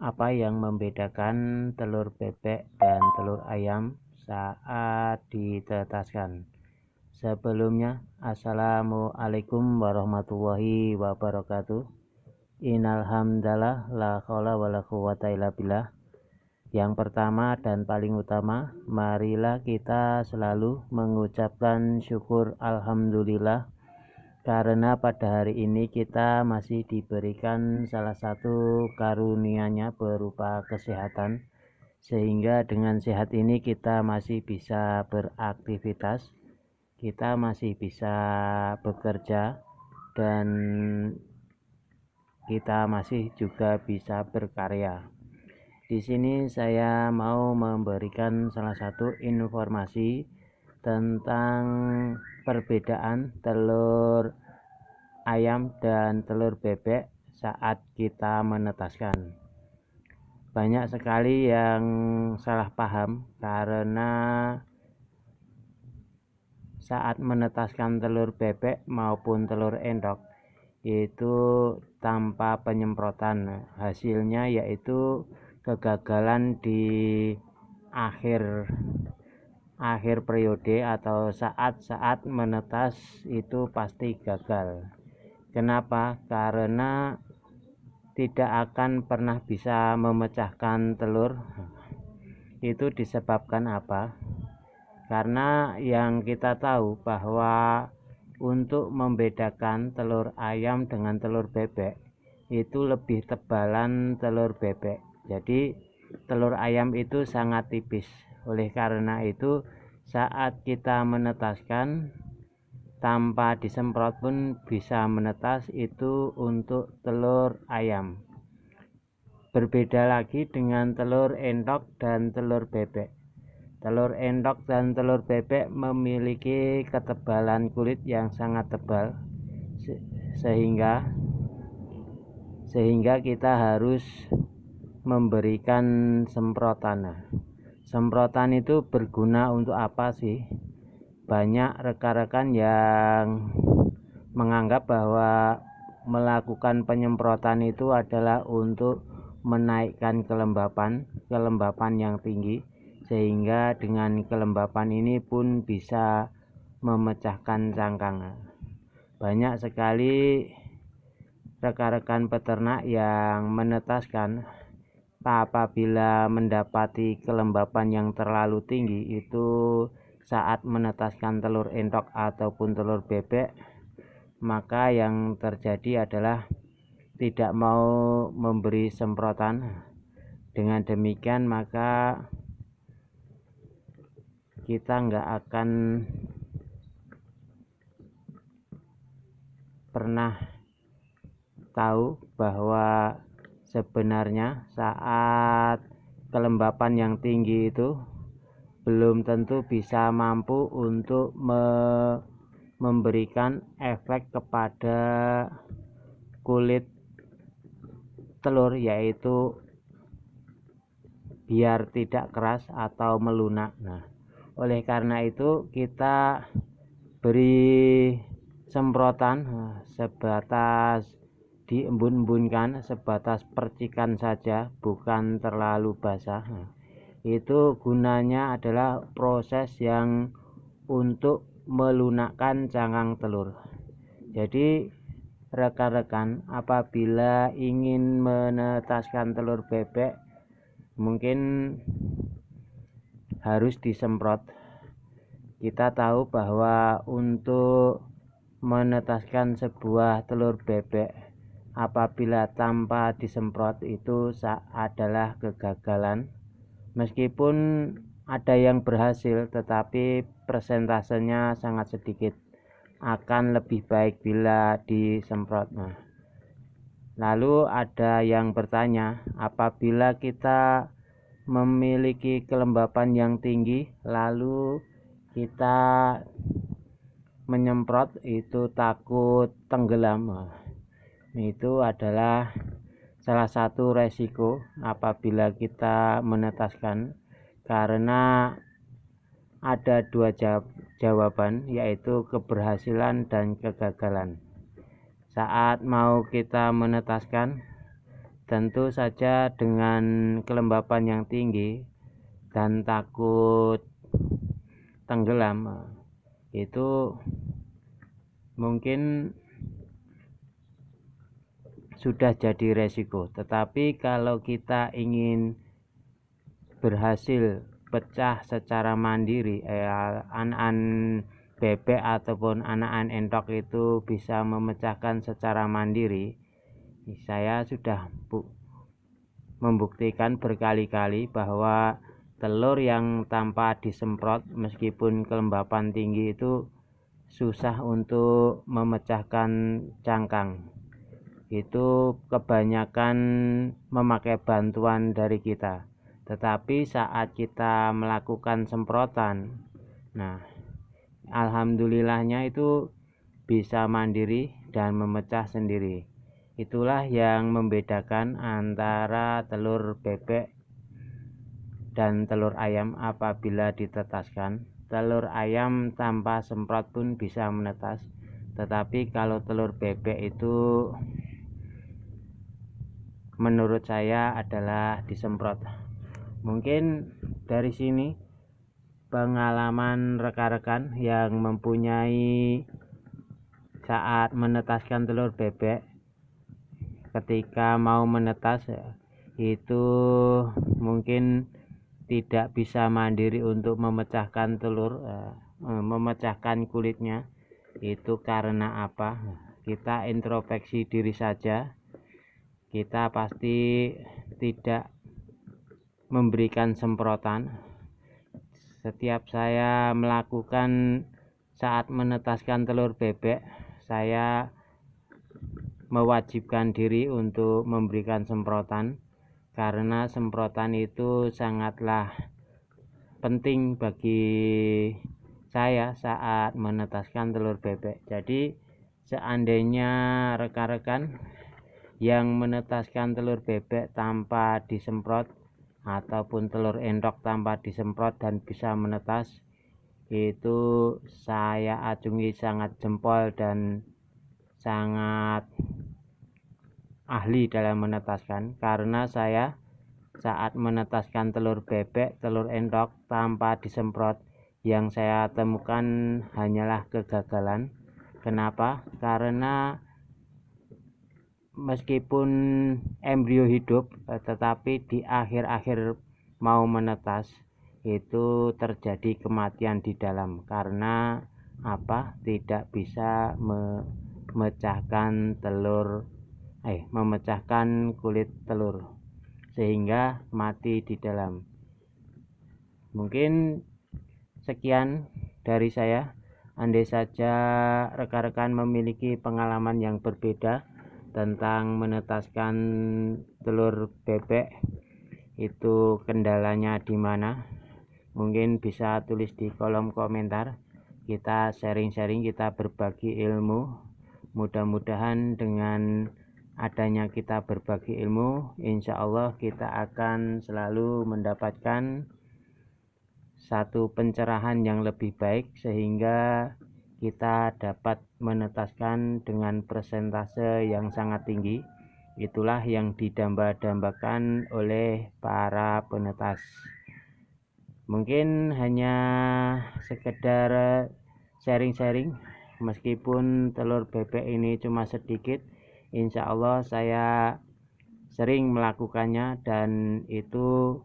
Apa yang membedakan telur bebek dan telur ayam saat ditetaskan? Sebelumnya, Assalamualaikum warahmatullahi wabarakatuh. Innal hamdalah la haula wala quwata illa billah. Yang pertama dan paling utama, marilah kita selalu mengucapkan syukur alhamdulillah karena pada hari ini kita masih diberikan salah satu karunia-Nya berupa kesehatan, sehingga dengan sehat ini kita masih bisa beraktivitas, kita masih bisa bekerja, dan kita masih juga bisa berkarya. Di sini saya mau memberikan salah satu informasi tentang perbedaan telur ayam dan telur bebek saat kita menetaskan. Banyak sekali yang salah paham karena saat menetaskan telur bebek maupun telur endok itu tanpa penyemprotan. Hasilnya yaitu kegagalan di akhir periode atau saat menetas itu pasti gagal. Kenapa? Karena tidak akan pernah bisa memecahkan telur. Itu disebabkan apa? Karena yang kita tahu bahwa untuk membedakan telur ayam dengan telur bebek itu lebih tebalan telur bebek. Jadi telur ayam itu sangat tipis. Oleh karena itu saat kita menetaskan tanpa disemprot pun bisa menetas itu untuk telur ayam. Berbeda lagi dengan telur endok dan telur bebek. Telur endok dan telur bebek memiliki ketebalan kulit yang sangat tebal, sehingga kita harus memberikan semprotan. Semprotan itu berguna untuk apa sih? Banyak rekan-rekan yang menganggap bahwa melakukan penyemprotan itu adalah untuk menaikkan kelembapan yang tinggi, sehingga dengan kelembapan ini pun bisa memecahkan cangkang. Banyak sekali rekan-rekan peternak yang menetaskan apabila mendapati kelembapan yang terlalu tinggi itu saat menetaskan telur endok ataupun telur bebek, maka yang terjadi adalah tidak mau memberi semprotan. Dengan demikian maka kita nggak akan pernah tahu bahwa sebenarnya saat kelembapan yang tinggi itu belum tentu bisa mampu untuk memberikan efek kepada kulit telur, yaitu biar tidak keras atau melunak. Nah, oleh karena itu kita beri semprotan sebatas diembun-embunkan, sebatas percikan saja, bukan terlalu basah. Itu gunanya adalah proses yang untuk melunakkan cangkang telur. Jadi rekan-rekan apabila ingin menetaskan telur bebek mungkin harus disemprot. Kita tahu bahwa untuk menetaskan sebuah telur bebek apabila tanpa disemprot itu adalah kegagalan. Meskipun ada yang berhasil, tetapi persentasenya sangat sedikit. Akan lebih baik bila disemprot. Lalu ada yang bertanya, apabila kita memiliki kelembapan yang tinggi lalu kita menyemprot itu takut tenggelam. Itu adalah salah satu resiko apabila kita menetaskan, karena ada dua jawaban, yaitu keberhasilan dan kegagalan. Saat mau kita menetaskan tentu saja dengan kelembapan yang tinggi dan takut tenggelam, itu mungkin sudah jadi resiko. Tetapi kalau kita ingin berhasil pecah secara mandiri, anakan bebek ataupun anakan entok itu bisa memecahkan secara mandiri, saya sudah membuktikan berkali-kali bahwa telur yang tanpa disemprot meskipun kelembapan tinggi itu susah untuk memecahkan cangkang. Itu kebanyakan memakai bantuan dari kita. Tetapi saat kita melakukan semprotan, nah alhamdulillahnya itu bisa mandiri dan memecah sendiri. Itulah yang membedakan antara telur bebek dan telur ayam apabila ditetaskan. Telur ayam tanpa semprot pun bisa menetas, tetapi kalau telur bebek itu menurut saya adalah disemprot. Mungkin dari sini pengalaman rekan-rekan yang mempunyai saat menetaskan telur bebek, ketika mau menetas itu mungkin tidak bisa mandiri untuk memecahkan telur, memecahkan kulitnya. Itu karena apa? Kita introspeksi diri saja, kita pasti tidak memberikan semprotan. Setiap saya melakukan saat menetaskan telur bebek, saya mewajibkan diri untuk memberikan semprotan, karena semprotan itu sangatlah penting bagi saya saat menetaskan telur bebek. Jadi seandainya rekan-rekan yang menetaskan telur bebek tanpa disemprot ataupun telur endok tanpa disemprot dan bisa menetas, itu saya acungi sangat jempol dan sangat ahli dalam menetaskan, karena saya saat menetaskan telur bebek, telur endok tanpa disemprot, yang saya temukan hanyalah kegagalan. Kenapa? Karena meskipun embrio hidup, tetapi di akhir-akhir mau menetas itu terjadi kematian di dalam. Karena apa? Tidak bisa memecahkan kulit telur, sehingga mati di dalam. Mungkin sekian dari saya. Andai saja rekan-rekan memiliki pengalaman yang berbeda tentang menetaskan telur bebek, itu kendalanya di mana, mungkin bisa tulis di kolom komentar. Kita sharing-sharing, kita berbagi ilmu. Mudah-mudahan dengan adanya kita berbagi ilmu, insya Allah kita akan selalu mendapatkan satu pencerahan yang lebih baik, sehingga kita dapat menetaskan dengan persentase yang sangat tinggi. Itulah yang didamba-dambakan oleh para penetas. Mungkin hanya sekedar sharing-sharing, meskipun telur bebek ini cuma sedikit, insya Allah saya sering melakukannya, dan itu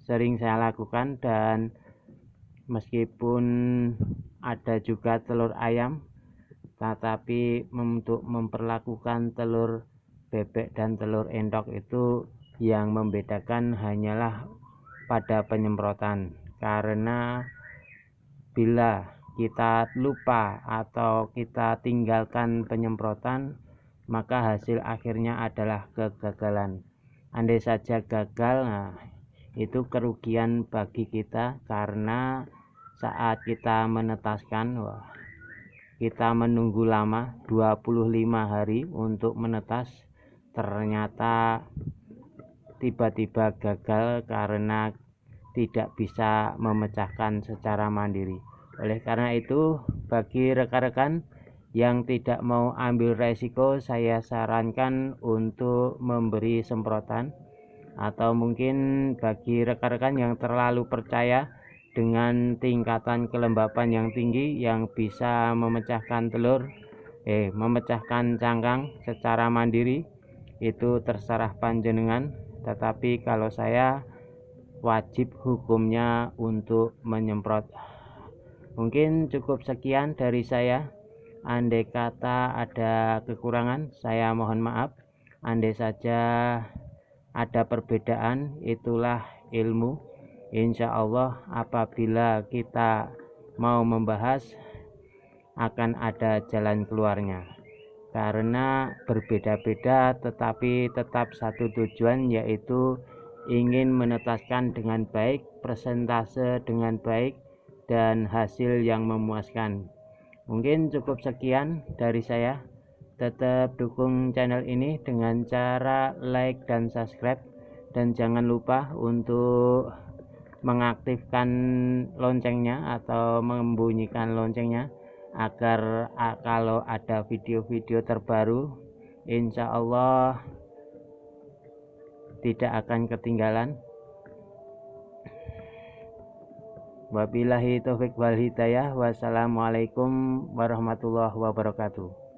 sering saya lakukan. Dan meskipun ada juga telur ayam, tetapi untuk memperlakukan telur bebek dan telur endok itu yang membedakan hanyalah pada penyemprotan. Karena bila kita lupa atau kita tinggalkan penyemprotan, maka hasil akhirnya adalah kegagalan. Andai saja gagal, nah itu kerugian bagi kita, karena saat kita menetaskan, kita menunggu lama 25 hari untuk menetas, ternyata tiba-tiba gagal karena tidak bisa memecahkan secara mandiri. Oleh karena itu, bagi rekan-rekan yang tidak mau ambil resiko, saya sarankan untuk memberi semprotan. Atau mungkin bagi rekan-rekan yang terlalu percaya dengan tingkatan kelembapan yang tinggi yang bisa memecahkan memecahkan cangkang secara mandiri, itu terserah panjenengan. Tetapi kalau saya, wajib hukumnya untuk menyemprot. Mungkin cukup sekian dari saya. Andai kata ada kekurangan, saya mohon maaf. Andai saja ada perbedaan, itulah ilmu. Insya Allah apabila kita mau membahas, akan ada jalan keluarnya. Karena berbeda-beda tetapi tetap satu tujuan, yaitu ingin menetaskan dengan baik, persentase dengan baik, dan hasil yang memuaskan. Mungkin cukup sekian dari saya. Tetap dukung channel ini dengan cara like dan subscribe, dan jangan lupa untuk mengaktifkan loncengnya atau membunyikan loncengnya agar kalau ada video-video terbaru, insya Allah tidak akan ketinggalan. Wabillahi taufiq wal hidayah. Wassalamualaikum warahmatullahi wabarakatuh.